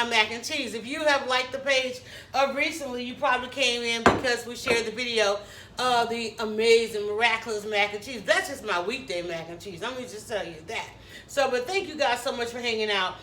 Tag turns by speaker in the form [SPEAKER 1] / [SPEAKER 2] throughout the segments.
[SPEAKER 1] my mac and cheese. If you have liked the page recently, you probably came in because we shared the video of the amazing, miraculous mac and cheese. That's just my weekday mac and cheese. Let me just tell you that. So, but thank you guys so much for hanging out.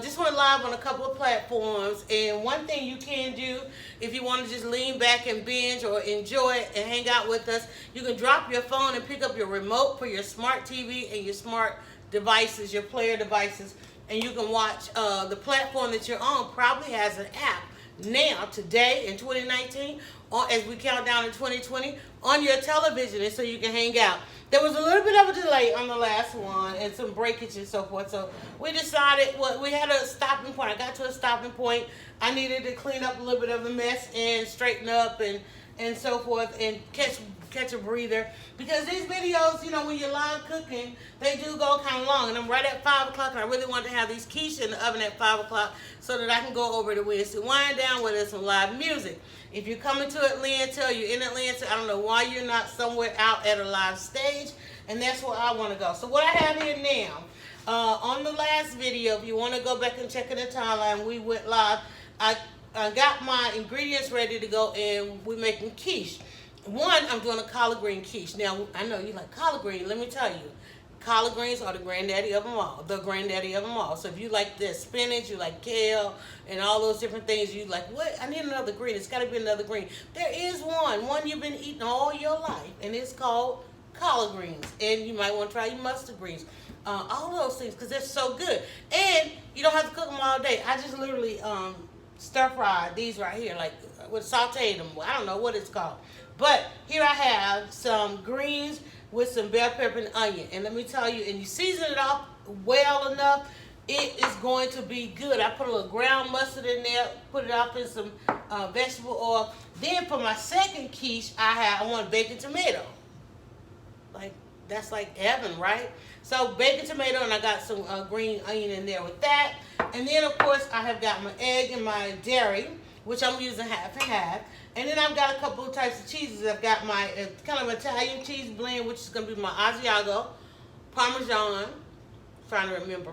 [SPEAKER 1] Just went live on a couple of platforms, and one thing you can do if you want to just lean back and binge or enjoy it and hang out with us, you can drop your phone and pick up your remote for your smart TV and your smart devices, your player devices, and you can watch the platform that you're on probably has an app now, today in 2019, or as we count down to 2020, on your television, and so you can hang out. There was a little bit of a delay on the last one and some breakage and so forth, so we decided, well, we had a stopping point. I got to a stopping point. I needed to clean up a little bit of a mess and straighten up and so forth, and catch a breather, because these videos, you know, when you're live cooking, they do go kind of long, and I'm right at 5 o'clock, and I really want to have these quiche in the oven at 5 o'clock so that I can go over to Wednesday wind down with some live music. If you're coming to Atlanta, you're in Atlanta, I don't know why you're not somewhere out at a live stage, and that's where I want to go. So what I have here now, on the last video, if you want to go back and check in the timeline, we went live. I got my ingredients ready to go, and we're making quiche. One, I'm doing a collard green quiche. Now, I know you like collard green. Let me tell you, collard greens are the granddaddy of them all. The granddaddy of them all. So if you like this spinach, you like kale, and all those different things, you like, what? I need another green. It's got to be another green. There is one you've been eating all your life, and it's called collard greens. And you might want to try your mustard greens. All those things, because they're so good. And you don't have to cook them all day. I just literally stir fried these right here, like with sauteed them. I don't know what it's called. But here I have some greens with some bell pepper and onion. And let me tell you, and you season it off well enough, it is going to be good. I put a little ground mustard in there, put it off in some vegetable oil. Then for my second quiche, I want bacon tomato. Like, that's like heaven, right? So bacon tomato, and I got some green onion in there with that. And then, of course, I have got my egg and my dairy, which I'm using half and half. And then I've got a couple of types of cheeses. I've got my kind of Italian cheese blend, which is going to be my Asiago, Parmesan, trying to remember,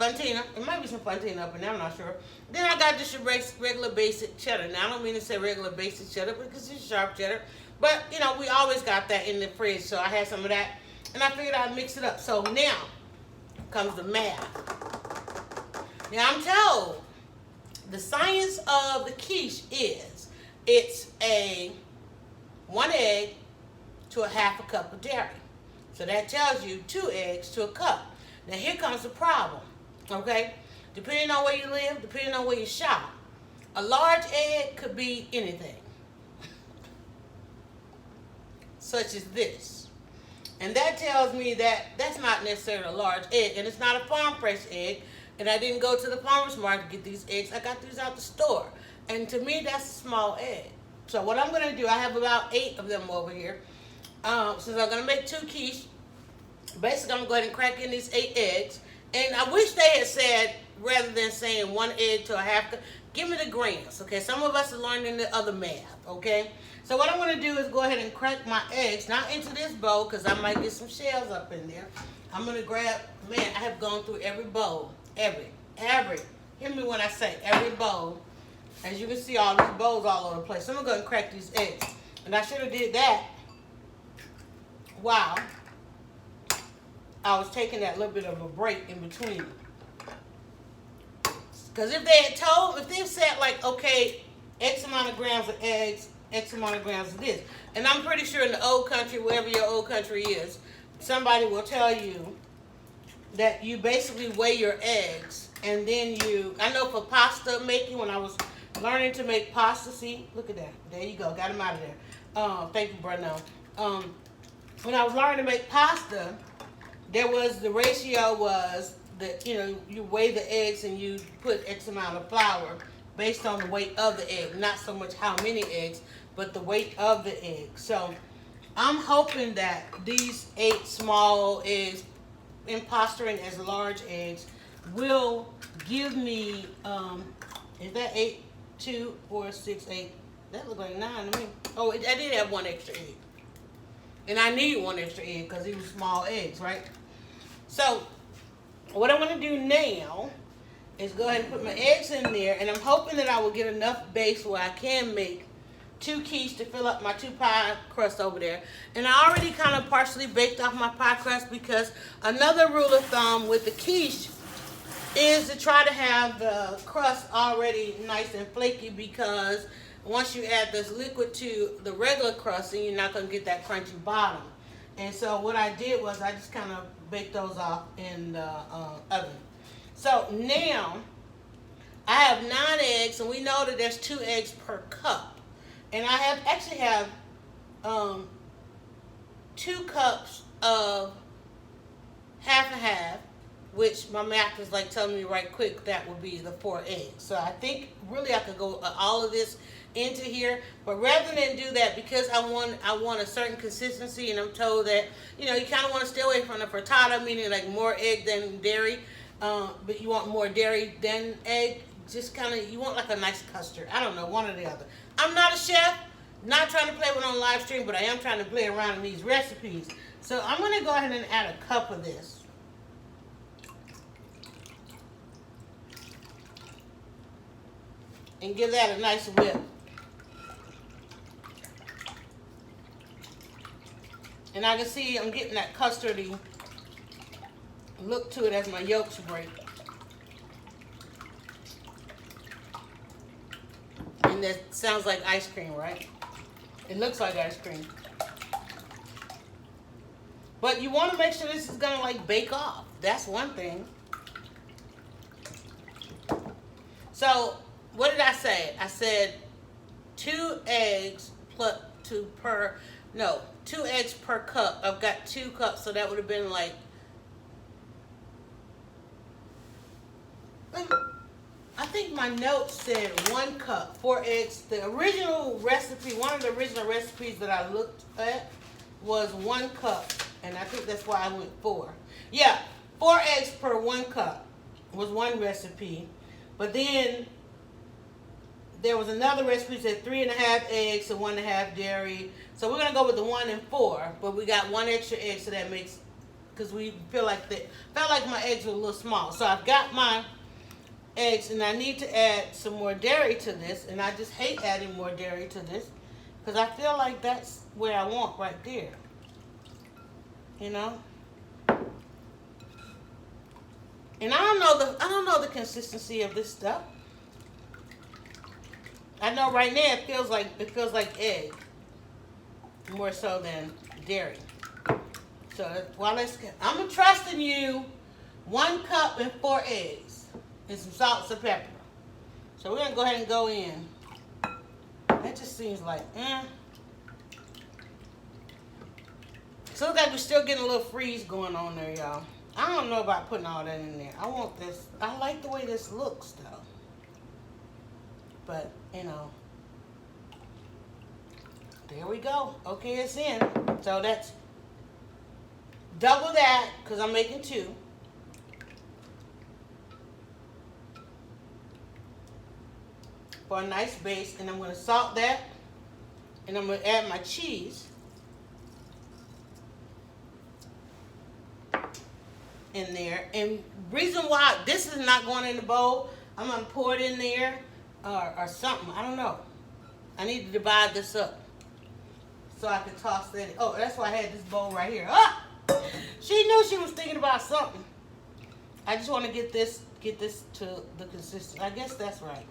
[SPEAKER 1] Fontina. It might be some Fontina up in there, I'm not sure. Then I got just your regular basic cheddar. Now, I don't mean to say regular basic cheddar because it's sharp cheddar. But, you know, we always got that in the fridge, so I had some of that. And I figured I'd mix it up. So now comes the math. Now, I'm told the science of the quiche is it's a 1 egg to a half a cup of dairy. So that tells you 2 eggs to a cup. Now here comes the problem, okay? Depending on where you live, depending on where you shop, a large egg could be anything, such as this. And that tells me that that's not necessarily a large egg, and it's not a farm fresh egg, and I didn't go to the farmer's market to get these eggs. I got these out the store. And to me, that's a small egg. So what I'm going to do, I have about 8 of them over here. Since I'm going to make 2 quiche, basically I'm going to go ahead and crack in these 8 eggs. And I wish they had said, rather than saying 1 egg to a half cup, give me the grams, okay? Some of us are learning the other math, okay? So what I'm going to do is go ahead and crack my eggs, not into this bowl, because I might get some shells up in there. I'm going to grab, man, I have gone through every bowl, every, hear me when I say every bowl. As you can see, all these bowls all over the place. So I'm going to crack these eggs. And I should have did that while I was taking that little bit of a break in between. Because if they had said like, okay, X amount of grams of eggs, X amount of grams of this. And I'm pretty sure in the old country, wherever your old country is, somebody will tell you that you basically weigh your eggs. And then I know for pasta making, when I was learning to make pasta, see, look at that. There you go, got him out of there. Thank you, Bruno. When I was learning to make pasta, the ratio was that, you know, you weigh the eggs and you put X amount of flour based on the weight of the egg. Not so much how many eggs, but the weight of the egg. So I'm hoping that these 8 small eggs, impostering as large eggs, will give me, is that 8? 2, 4, 6, 8. That looks like 9 to me. Oh, I did have 1 extra egg. And I need 1 extra egg because these were small eggs, right? So, what I want to do now is go ahead and put my eggs in there, and I'm hoping that I will get enough base where I can make 2 quiche to fill up my 2 pie crust over there. And I already kind of partially baked off my pie crust, because another rule of thumb with the quiche is to try to have the crust already nice and flaky, because once you add this liquid to the regular crust, then you're not going to get that crunchy bottom. And so what I did was I just kind of baked those off in the oven. So now I have 9 eggs, and we know that there's 2 eggs per cup. And I actually have 2 cups of half and half, which my math is like telling me right quick that would be the 4 eggs. So I think really I could go all of this into here, but rather than do that, because I want a certain consistency, and I'm told that you kind of want to stay away from the frittata, meaning like more egg than dairy, but you want more dairy than egg. Just kind of, you want like a nice custard. I don't know, one or the other. I'm not a chef, not trying to play with on live stream, but I am trying to play around in these recipes. So I'm going to go ahead and add a cup of this. And give that a nice whip. And I can see I'm getting that custardy look to it as my yolks break. And that sounds like ice cream, right? It looks like ice cream. But you want to make sure this is going to like bake off. That's one thing. So what did I say? I said 2 eggs plus 2 eggs per cup. I've got 2 cups, so that would have been like, I think my notes said 1 cup, 4 eggs. The original recipe, one of the original recipes that I looked at was 1 cup, and I think that's why I went 4. Yeah, 4 eggs per 1 cup was one recipe, but then there was another recipe that said 3.5 eggs and 1.5 dairy. So we're gonna go with the 1 and 4, but we got 1 extra egg, so that makes, because we felt like my eggs were a little small. So I've got my eggs, and I need to add some more dairy to this, and I just hate adding more dairy to this, because I feel like that's where I want right there. And I don't know the consistency of this stuff. I know right now it feels like egg more so than dairy. So I'm trusting you. 1 cup and 4 eggs and some salt and some pepper. So we're gonna go ahead and go in. That just seems like So it looks like we're still getting a little freeze going on there, y'all. I don't know about putting all that in there. I want this. I like the way this looks though. But, there we go. Okay, it's in. So that's double that, because I'm making 2. For a nice base. And I'm going to salt that. And I'm going to add my cheese in there. And reason why this is not going in the bowl, I'm going to pour it in there. Or something. I don't know. I need to divide this up so I can toss that in. Oh, that's why I had this bowl right here. Ah! She knew she was thinking about something. I just want to get this to the consistency. I guess that's right.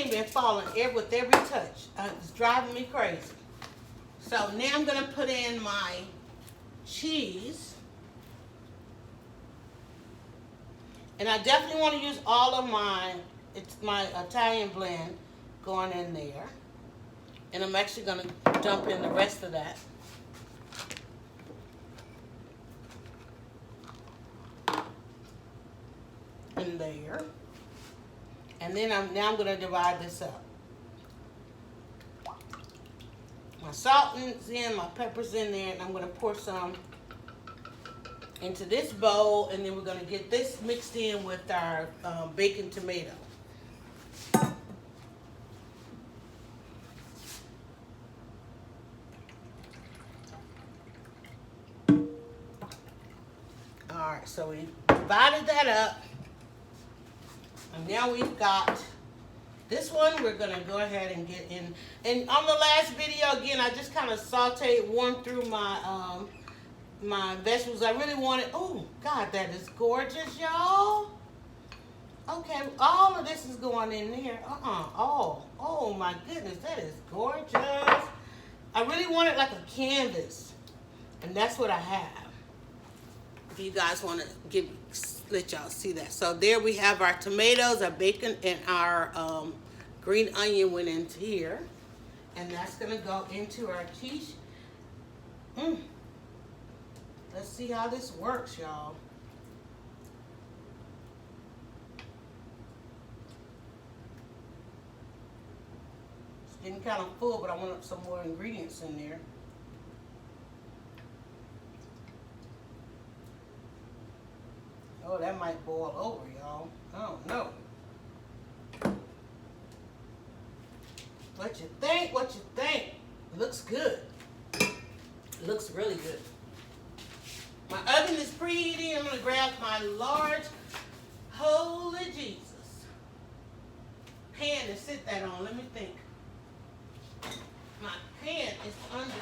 [SPEAKER 1] Been falling with every touch. It's driving me crazy. So now I'm going to put in my cheese. And I definitely want to use all of my Italian blend going in there. And I'm actually going to dump in the rest of that. In there. And then I'm going to divide this up. My salt is in, my pepper's in there, and I'm going to pour some into this bowl, and then we're gonna get this mixed in with our baking tomato. Alright, so we divided that up. And now we've got this one we're going to go ahead and get in. And on the last video, again, I just kind of sauteed, warmed through my my vegetables. I really wanted, oh, God, that is gorgeous, y'all. Okay, all of this is going in there. Oh, my goodness, that is gorgeous. I really wanted like a canvas. And that's what I have. If you guys want to let y'all see that. So there we have our tomatoes, our bacon, and our green onion went into here. And that's going to go into our quiche. Let's see how this works, y'all. It's getting kind of full, but I want some more ingredients in there. Oh, that might boil over, y'all. I don't know. What you think? What you think? It looks good. It looks really good. My oven is preheating. I'm going to grab my large, holy Jesus, pan to sit that on. Let me think. My pan is under.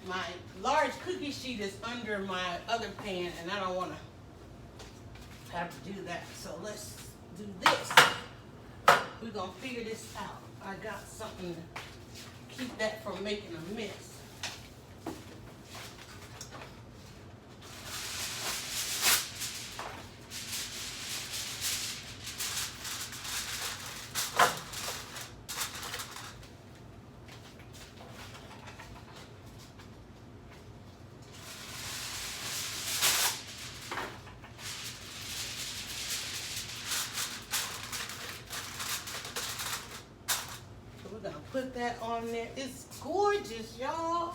[SPEAKER 1] My large cookie sheet is under my other pan, and I don't want to have to do that. So let's do this. We're going to figure this out. I got something to keep that from making a mess. Put that on there. It's gorgeous, y'all.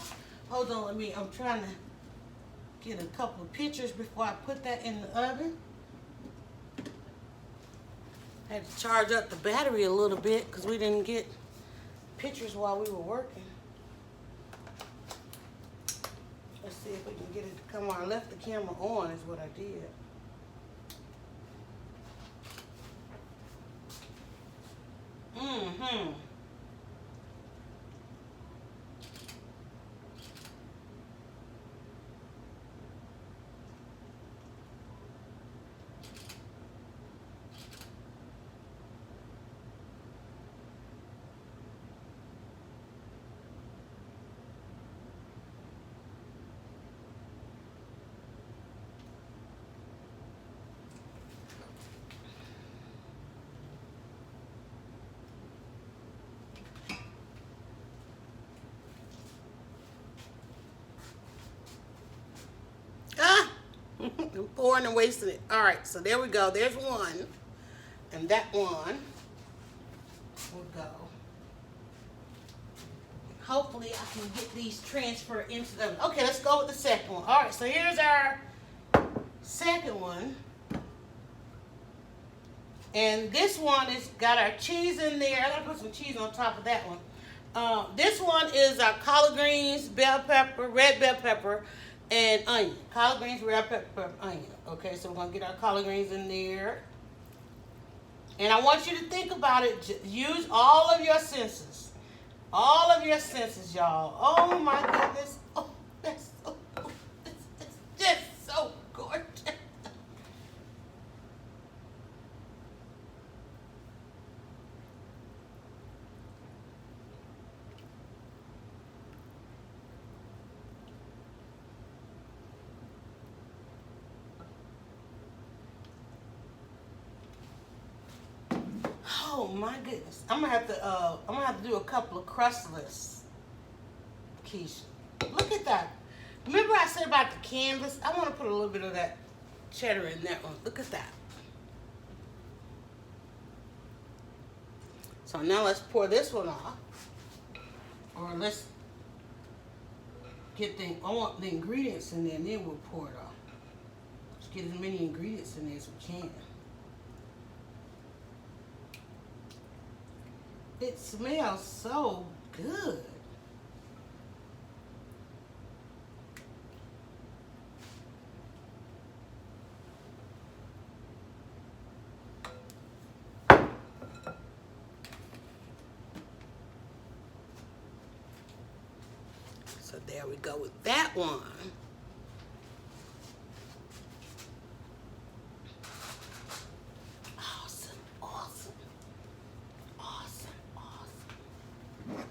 [SPEAKER 1] Hold on, I'm trying to get a couple of pictures before I put that in the oven. I had to charge up the battery a little bit because we didn't get pictures while we were working. Let's see if we can get it to come on. I left the camera on is what I did. I'm pouring and wasting it. All right, so there we go. There's one. And that one will go. Hopefully I can get these transferred into the oven. Okay, let's go with the second one. All right, so here's our second one. And this one has got our cheese in there. I gotta put some cheese on top of that one. This one is our collard greens, bell pepper, red bell pepper, and onion. Collard greens, red pepper, onion. Okay, so we're going to get our collard greens in there. And I want you to think about it. Use all of your senses. All of your senses, y'all. Oh, my goodness. Oh, that's so cool. It's just so gorgeous. Oh my goodness! I'm gonna have to do a couple of crustless quiche. Look at that! Remember I said about the canvas? I want to put a little bit of that cheddar in that one. Look at that. So now let's pour this one off. Or let's get I want the ingredients in there and then we'll pour it off. Let's get as many ingredients in there as we can. It smells so good. So there we go with that one. Awesome, awesome, awesome, awesome.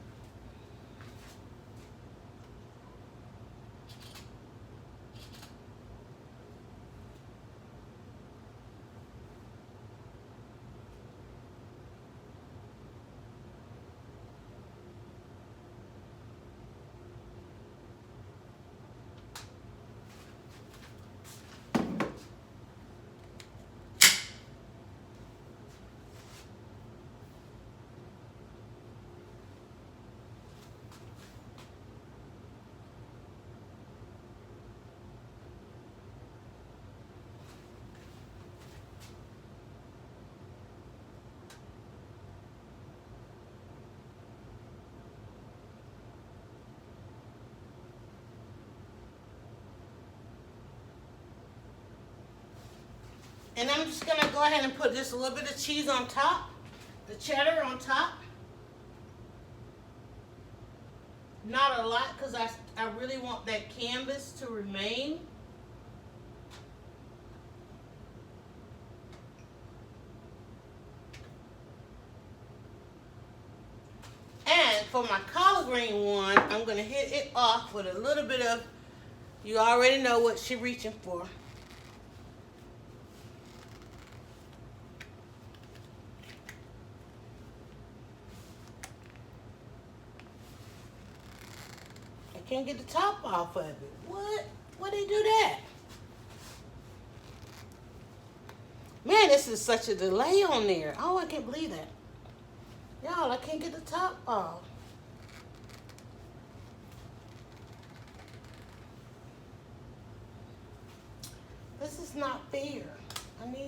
[SPEAKER 1] And I'm just going to go ahead and put just a little bit of cheese on top, the cheddar on top. Not a lot because I really want that canvas to remain. And for my collard green one, I'm going to hit it off with a little bit of, you already know what she's reaching for. Can't get the top off of it. What? Why they do that? Man, this is such a delay on there. Oh, I can't believe that. Y'all, I can't get the top off. This is not fair. I need